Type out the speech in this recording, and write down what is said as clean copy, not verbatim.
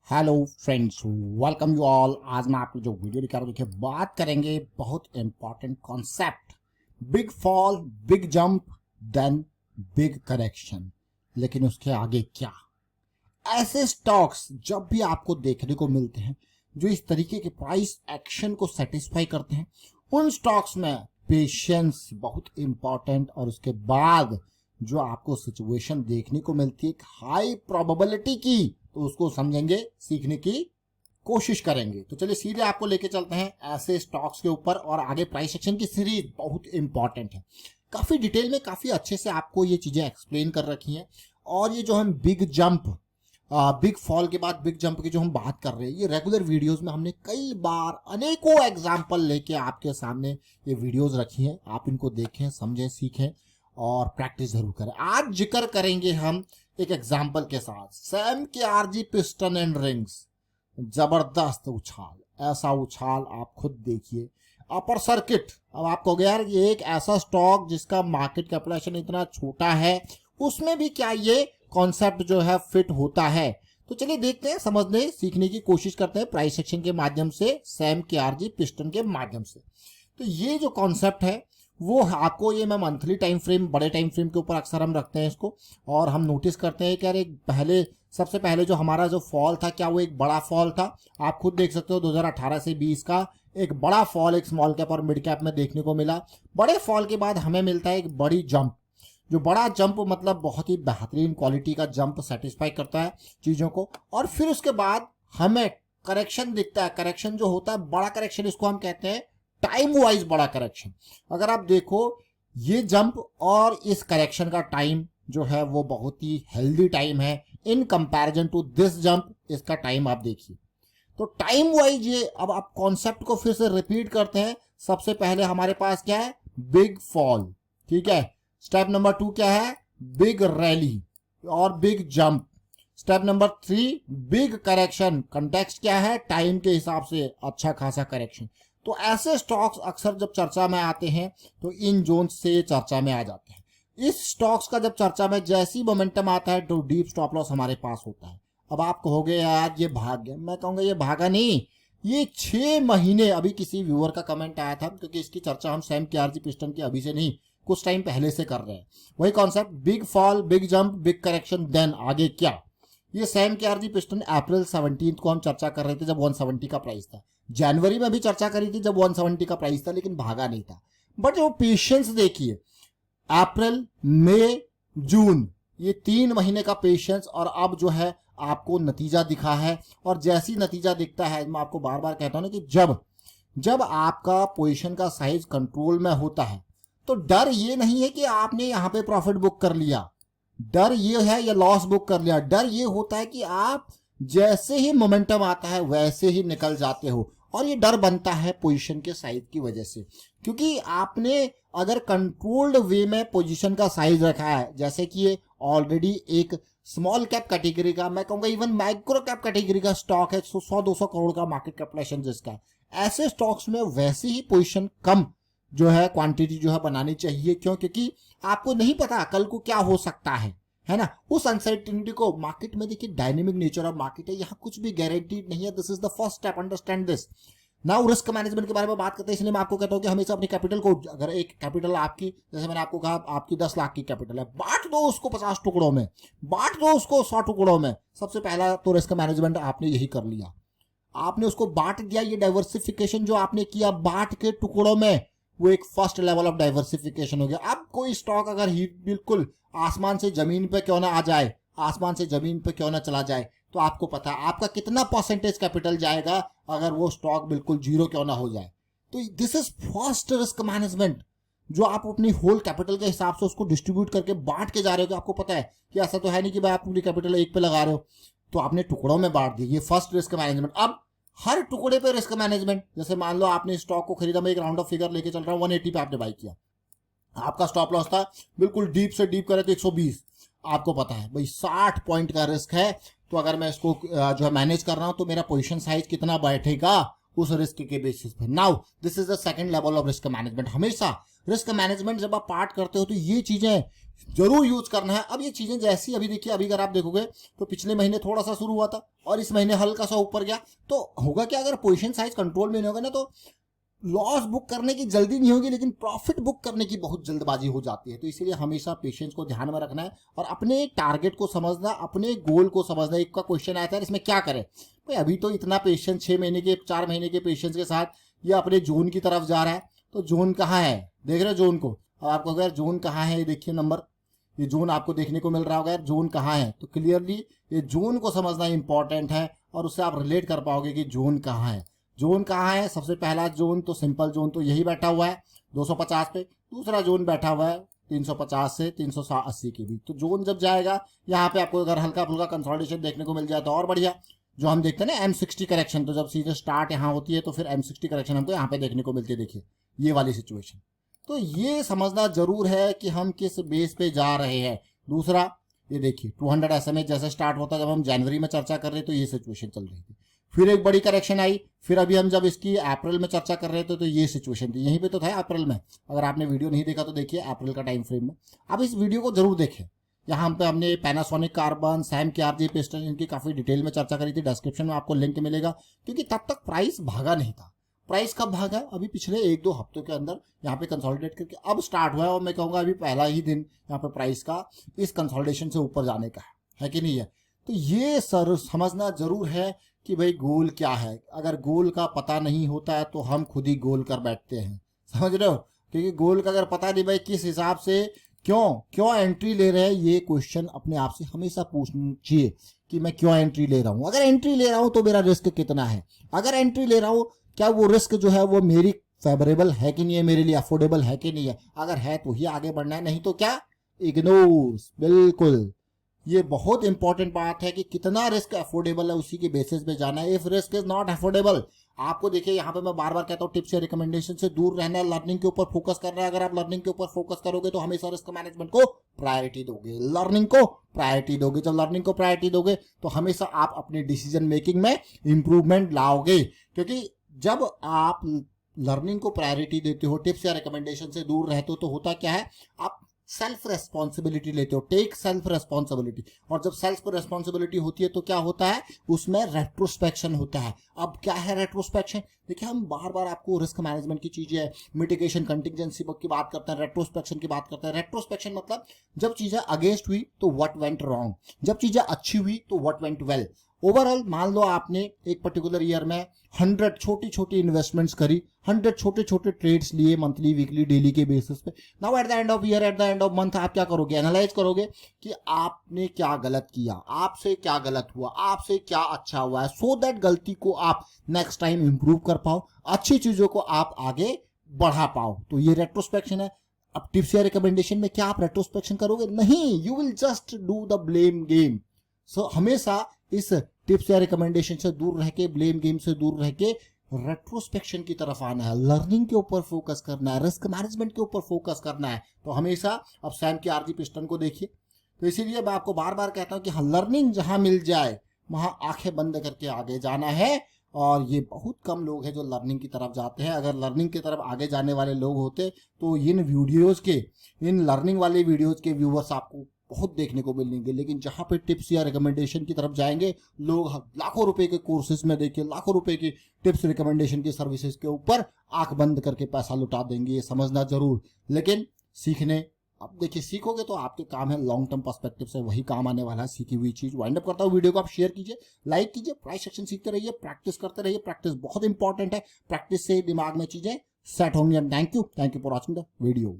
Hello friends, welcome you all. आज मैं आपको जो वीडियो दिखा रहा हूँ, देखिए बात करेंगे बहुत important concept, big fall, big jump, then big correction. लेकिन उसके आगे क्या? ऐसे स्टॉक्स जब भी आपको देखने को मिलते हैं जो इस तरीके के प्राइस एक्शन को सेटिस्फाई करते हैं, उन स्टॉक्स में पेशेंस बहुत इंपॉर्टेंट, और उसके बाद जो आपको सिचुएशन देखने को मिलती है एक हाई प्रोबेबिलिटी की, तो उसको समझेंगे, सीखने की कोशिश करेंगे। तो चलिए सीधे आपको लेके चलते हैं ऐसे स्टॉक्स के ऊपर, और आगे प्राइस एक्शन की सीरीज बहुत इंपॉर्टेंट है। काफी डिटेल में, काफी अच्छे से आपको ये चीजें एक्सप्लेन कर रखी हैं। और ये जो हम बिग जंप, बिग फॉल के बाद बिग जंप की जो हम बात कर रहे हैं, ये रेगुलर वीडियोस में हमने कई बार अनेकों एग्जाम्पल लेके आपके सामने ये वीडियोस रखी हैं। आप इनको देखें, समझें, सीखें और प्रैक्टिस जरूर करें। आज जिक्र करेंगे हम एक एग्जाम्पल के साथ, सैम के आरजी पिस्टन एंड रिंग्स। जबरदस्त उछाल, ऐसा उछाल आप खुद देखिए। अपर सर्किट, अब आप कहोगे यार ये एक ऐसा स्टॉक जिसका मार्केट कैपिटलाइजेशन इतना छोटा है, उसमें भी क्या ये कॉन्सेप्ट जो है फिट होता है? तो चलिए देखते हैं, समझने, सीखने की कोशिश करते हैं प्राइस एक्शन के माध्यम से, सैम के आरजी पिस्टन के माध्यम से। तो ये जो कॉन्सेप्ट है वो आपको, ये मैं मंथली टाइम फ्रेम, बड़े टाइम फ्रेम के ऊपर अक्सर हम रखते हैं इसको, और हम नोटिस करते हैं कि यार एक सबसे पहले जो हमारा जो फॉल था, क्या वो एक बड़ा फॉल था? आप खुद देख सकते हो 2018 से 20 का एक बड़ा फॉल एक स्मॉल कैप और मिड कैप में देखने को मिला। बड़े फॉल के बाद हमें मिलता है एक बड़ी जंप। जो बड़ा जंप मतलब बहुत ही बेहतरीन क्वालिटी का जंप सेटिस्फाई करता है चीजों को, और फिर उसके बाद हमें करेक्शन दिखता है। करेक्शन जो होता है, बड़ा करेक्शन, इसको हम कहते हैं टाइम वाइज बड़ा करेक्शन। अगर आप देखो ये जंप और इस करेक्शन का टाइम जो है वो बहुत ही हेल्दी टाइम है in comparison to this jump. इसका टाइम आप देखिए, तो टाइम वाइज ये, अब आप कॉन्सेप्ट को फिर से रिपीट करते हैं। सबसे पहले हमारे पास क्या है? बिग फॉल, ठीक है। स्टेप नंबर 2 क्या है? बिग रैली और big jump. Step number 3 big correction. Context क्या है? टाइम के हिसाब से अच्छा खासा करेक्शन। तो ऐसे स्टॉक्स अक्सर जब चर्चा में आते हैं तो इन जोन से चर्चा में आ जाते हैं। इस स्टॉक्स का जब चर्चा में जैसी मोमेंटम आता है तो डीप स्टॉप लॉस हमारे पास होता है। अब आप कहोगे यार ये भाग गया, मैं कहूंगा ये भागा नहीं, ये 6 महीने, अभी किसी व्यूअर का कमेंट आया था, क्योंकि इसकी चर्चा हम सैम के आरजी पिस्टन की अभी से नहीं, कुछ टाइम पहले से कर रहे हैं। वही concept, big fall, big jump, big correction, then आगे क्या? ये सैम के आरजी पिस्टन अप्रैल 17 को हम चर्चा कर रहे थे जब 170 का प्राइस था। जनवरी में भी चर्चा करी थी जब 170 का प्राइस था, लेकिन भागा नहीं था। बट जो पेशेंस देखिए, अप्रैल, मई, जून, ये 3 महीने का पेशेंस, और अब जो है आपको नतीजा दिखा है। और जैसी नतीजा दिखता है, मैं आपको बार बार कहता हूं ना कि जब आपका पोजीशन का साइज कंट्रोल में होता है तो डर ये नहीं है कि आपने यहां पे प्रॉफिट बुक कर लिया, डर ये है या लॉस बुक कर लिया। डर ये होता है कि आप जैसे ही मोमेंटम आता है वैसे ही निकल जाते हो, और ये डर बनता है पोजीशन के साइज की वजह से। क्योंकि आपने अगर कंट्रोल्ड वे में पोजीशन का साइज रखा है, जैसे कि ये ऑलरेडी एक स्मॉल कैप कैटेगरी का, मैं कहूंगा इवन माइक्रो कैप कैटेगरी का स्टॉक है, 100-200 करोड़ का मार्केट कैपिटलाइजेशन जिसका है, ऐसे स्टॉक्स में वैसे ही पोजीशन कम जो है क्वांटिटी जो है बनानी चाहिए। क्यों? क्योंकि आपको नहीं पता कल को क्या हो सकता है ना। उस अनसर्टेनिटी को, मार्केट में देखिए डायनेमिक नेचर ऑफ मार्केट है, यहाँ कुछ भी गारंटीड नहीं है। This is the first step, understand this. Now risk management के बारे में बात करते हैं, इसलिए मैं आपको कहता हूं कि हमेशा अपनी कैपिटल को, अगर एक कैपिटल आपकी, जैसे मैंने आपको कहा आपकी 10 लाख की कैपिटल है, बांट दो उसको 50 टुकड़ों में, बांट दो उसको 100 टुकड़ों में। सबसे पहला तो रिस्क मैनेजमेंट आपने यही कर लिया, आपने उसको बांट दिया। ये डाइवर्सिफिकेशन जो आपने किया बांट के टुकड़ों में, वो एक फर्स्ट लेवल ऑफ डाइवर्सिफिकेशन हो गया। अब कोई स्टॉक अगर ही बिल्कुल आसमान से जमीन पे क्यों ना आ जाए, आसमान से जमीन पे क्यों ना चला जाए, तो आपको पता है आपका कितना परसेंटेज कैपिटल जाएगा अगर वो स्टॉक बिल्कुल जीरो क्यों ना हो जाए। तो this is first risk management, जो आप अपनी होल कैपिटल के हिसाब से उसको डिस्ट्रीब्यूट करके बांट के जा रहे हो। कि आपको पता है कि ऐसा तो है नहीं कि भाई आप पूरी कैपिटल एक पे लगा रहे हो, तो आपने टुकड़ों में बांट दी। ये फर्स्ट रिस्क मैनेजमेंट। अब हर टुकड़े पे रिस्क मैनेजमेंट, जैसे मान लो आपने स्टॉक को खरीदा, मैं एक राउंड ऑफ फिगर लेके चल रहा हूँ, 180 पे आपने बाई किया, आपका स्टॉप लॉस था बिल्कुल डीप से डीप करे तो 120। आपको पता है भाई 60 पॉइंट का रिस्क है, तो अगर मैं इसको जो है मैनेज कर रहा हूं तो मेरा पोजीशन साइज कितना बैठेगा उस रिस्क के बेसिस पे। Now this is the second level of risk management. हमेशा रिस्क मैनेजमेंट जब आप पार्ट करते हो तो ये चीजें जरूर यूज करना है। अब ये चीजें जैसी अभी देखिए, अभी अगर आप देखोगे तो पिछले महीने थोड़ा सा शुरू हुआ था और इस महीने हल्का सा ऊपर गया, तो होगा क्या, अगर पोजीशन साइज कंट्रोल में नहीं होगा ना तो लॉस बुक करने की जल्दी नहीं होगी, लेकिन प्रॉफिट बुक करने की बहुत जल्दबाजी हो जाती है। तो इसीलिए हमेशा पेशेंस को ध्यान में रखना है और अपने टारगेट को समझना, अपने गोल को समझना। एक का क्वेश्चन आया था इसमें क्या करें भाई, अभी तो इतना पेशेंस 6 महीने के 4 महीने के पेशेंस के साथ ये अपने जोन की तरफ जा रहा है, तो जोन कहाँ है, देख रहे हो जोन को। अब आपको अगर जोन कहाँ है, ये देखिए नंबर, ये जोन आपको देखने को मिल रहा होगा, जोन कहाँ है, तो क्लियरली ये जोन को समझना इंपॉर्टेंट है और उससे आप रिलेट कर पाओगे कि जोन कहाँ है। जोन कहाँ है, सबसे पहला जोन तो सिंपल जोन तो यही बैठा हुआ है 250 पे, दूसरा जोन बैठा हुआ है 350 से 380 के बीच। तो जोन जब जाएगा यहाँ पे आपको अगर हल्का फुल्का कंसोलिडेशन देखने को मिल जाए तो और बढ़िया। जो हम देखते हैं ना M60 करेक्शन, तो जब सीधे स्टार्ट यहाँ होती है तो फिर M60 करेक्शन हमको यहाँ पे देखने को मिलती है, देखिए ये वाली सिचुएशन। तो ये समझना जरूर है कि हम किस बेस पे जा रहे हैं। दूसरा ये देखिए 200 SMA जैसे स्टार्ट होता है, जब हम जनवरी में चर्चा कर रहे थे तो ये सिचुएशन चल रही थी, फिर एक बड़ी करेक्शन आई, फिर अभी हम जब इसकी अप्रैल में चर्चा कर रहे थे तो ये सिचुएशन थी, यहीं पे तो था अप्रैल में। अगर आपने वीडियो नहीं देखा तो देखिए अप्रैल का टाइम फ्रेम में, आप इस वीडियो को जरूर देखें। यहाँ पे हमने Panasonic carbon, Sam KRG piston, इनकी काफी डिटेल में चर्चा करी थी, डिस्क्रिप्शन में आपको लिंक मिलेगा। क्योंकि तब तक प्राइस भागा नहीं था। प्राइस कब भागा, अभी पिछले 1-2 हफ्तों के अंदर यहाँ पे कंसोलिडेट करके अब स्टार्ट हुआ है, और मैं कहूँगा अभी पहला ही दिन यहाँ पे प्राइस का इस कंसोलिडेशन से ऊपर जाने का है कि नहीं है। तो ये सर समझना जरूर है कि भाई गोल क्या है। अगर गोल का पता नहीं होता है तो हम खुद ही गोल कर बैठते हैं, समझ रहे हो। क्योंकि गोल का अगर पता नहीं भाई किस हिसाब से क्यों एंट्री ले रहे हैं, ये क्वेश्चन अपने आप से हमेशा पूछिए कि मैं क्यों एंट्री ले रहा हूँ। अगर एंट्री ले रहा हूँ तो मेरा रिस्क कितना है, अगर एंट्री ले रहा हूँ क्या वो रिस्क जो है वो मेरी फेवरेबल है कि नहीं है, मेरे लिए अफोर्डेबल है कि नहीं है। अगर है तो ही आगे बढ़ना है, नहीं तो क्या इग्नोर। बिल्कुल ये बहुत इंपॉर्टेंट बात है कि कितना रिस्क अफोर्डेबल है उसी के बेसिस पे जाना है। If risk is not affordable, आपको देखिए यहाँ पे मैं बार बार कहता हूँ टिप्स या रिकमेंडेशन से दूर रहना है, लर्निंग के ऊपर फोकस करना है। अगर आप लर्निंग के ऊपर फोकस करोगे तो हमेशा रिस्क मैनेजमेंट को प्रायोरिटी दोगे, लर्निंग को प्रायोरिटी दोगे। जब लर्निंग को प्रायोरिटी दोगे तो हमेशा आप अपनी डिसीजन मेकिंग में इंप्रूवमेंट लाओगे। क्योंकि जब आप लर्निंग को प्रायोरिटी देते हो, टिप्स या रिकमेंडेशन से दूर रहते हो, तो होता क्या है, आप सेल्फ रेस्पॉन्सिबिलिटी लेते हो, टेक सेल्फ रेस्पॉन्सिबिलिटी। और जब सेल्फ रेस्पॉन्सिबिलिटी होती है तो क्या होता है, उसमें रेट्रोस्पेक्शन होता है। अब क्या है रेट्रोस्पेक्शन, देखिए हम बार बार आपको रिस्क मैनेजमेंट की चीजें, मिटिगेशन, कंटिजेंसी की बात करते हैं, रेट्रोस्पेक्शन की बात करते हैं। रेट्रोस्पेक्शन मतलब जब चीजें अगेंस्ट हुई तो व्हाट वेंट रॉन्ग, जब चीजें अच्छी हुई तो व्हाट वेंट वेल। ओवरऑल मान लो आपने एक पर्टिकुलर ईयर में 100 छोटी छोटी इन्वेस्टमेंट्स करी, 100 छोटे छोटे ट्रेड्स लिए मंथली, वीकली, डेली के बेसिस पे। Now at the end of year, at the end of month आप क्या करोगे, एनालाइज करोगे कि आपने क्या गलत किया, आपसे क्या गलत हुआ, आपसे क्या अच्छा हुआ है, सो दैट गलती को आप नेक्स्ट टाइम इंप्रूव कर पाओ, अच्छी चीजों को आप आगे बढ़ा पाओ। तो ये रेट्रोस्पेक्शन है। अब टिप्स या रिकमेंडेशन में क्या आप रेट्रोस्पेक्शन करोगे, नहीं, you will just do the blame game. So हमेशा इस टिप्स या रिकमेंडेशन से दूर रह के, ब्लेम गेम से दूर रह के रेट्रोस्पेक्शन की तरफ आना है, लर्निंग के ऊपर फोकस करना है, रिस्क मैनेजमेंट के ऊपर फोकस करना है। तो हमेशा अब सैम KRG पिस्टन को देखिए। तो इसीलिए मैं आपको बार बार कहता हूं कि लर्निंग जहां मिल जाए वहां आंखें बंद करके आगे जाना है। और ये बहुत कम लोग हैं जो लर्निंग की तरफ जाते हैं। अगर लर्निंग की तरफ आगे जाने वाले लोग होते तो इन वीडियोज के, इन लर्निंग वाले वीडियोज के व्यूवर्स आपको बहुत देखने को मिलेंगे। लेकिन जहां पे टिप्स या रिकमेंडेशन की तरफ जाएंगे लोग, लाखों रुपए के कोर्सेज में देखिए, लाखों रुपए की टिप्स रिकमेंडेशन की सर्विसेज के ऊपर आंख बंद करके पैसा लुटा देंगे, ये समझना जरूर। लेकिन सीखने, अब देखिए सीखोगे तो आपके काम है, लॉन्ग टर्म पर्सपेक्टिव से वही काम आने वाला है, सीखी हुई चीज। वाइंड अप करता हूँ, वीडियो को आप शेयर कीजिए, लाइक कीजिए, प्राइस सेक्शन सीखते रहिए, प्रैक्टिस करते रहिए। प्रैक्टिस बहुत इंपॉर्टेंट है, प्रैक्टिस से दिमाग में चीजें सेट होंगी। Thank you for watching the video.